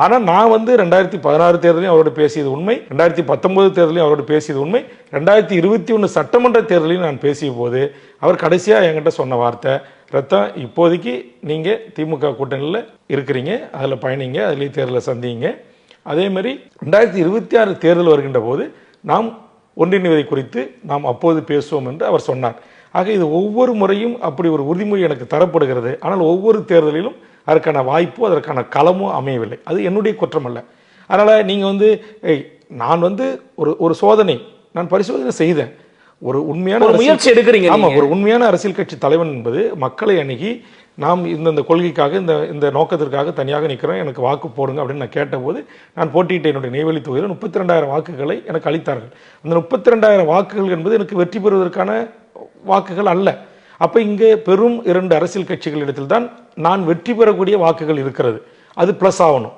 ஆனால் நான் 2016 தேர்தலையும் அவரோட பேசியது உண்மை, 2019 தேர்தலையும் அவரோட பேசியது உண்மை, 2021 சட்டமன்ற தேர்தலையும் நான் பேசிய போது அவர் கடைசியாக என்கிட்ட சொன்ன வார்த்தை, ரத்தம் இப்போதைக்கு நீங்கள் திமுக கூட்டணியில் இருக்கிறீங்க, அதில் பயணிங்க, அதுலேயும் தேர்தலை சந்திங்க. அதேமாதிரி 2026 தேர்தல் வருகின்ற போது நாம் ஒன்றிணைவதை குறித்து நாம் அப்போது பேசுவோம் என்று அவர் சொன்னார். ஆக இது ஒவ்வொரு முறையும் அப்படி ஒரு உறுதிமொழி எனக்கு தரப்படுகிறது. ஆனால் ஒவ்வொரு தேர்தலிலும் அதற்கான வாய்ப்போ அதற்கான களமோ அமையவில்லை. அது என்னுடைய குற்றம் அல்ல. அதனால் நீங்கள் நான் ஒரு சோதனை, நான் பரிசோதனை செய்தேன். ஒரு உண்மையான முயற்சி எடுக்கிறீங்க. ஆமாம், ஒரு உண்மையான அரசியல் கட்சி தலைவன் என்பது மக்களை அணுகி நாம் இந்த கொள்கைக்காக இந்த நோக்கத்திற்காக தனியாக நிற்கிறோம், எனக்கு வாக்கு போடுங்க அப்படின்னு நான் கேட்டபோது, நான் போட்டியிட்ட என்னுடைய நெய்வேலி தொகுதியில் 32,000 வாக்குகளை எனக்கு அளித்தார்கள். அந்த 32,000 வாக்குகள் என்பது எனக்கு வெற்றி பெறுவதற்கான வாக்குகள் அல்ல. அப்போ இங்கே பெரும் 2 அரசியல் கட்சிகளிடத்தில் தான் நான் வெற்றி பெறக்கூடிய வாக்குகள் இருக்கிறது. அது ப்ளஸ் ஆகணும்.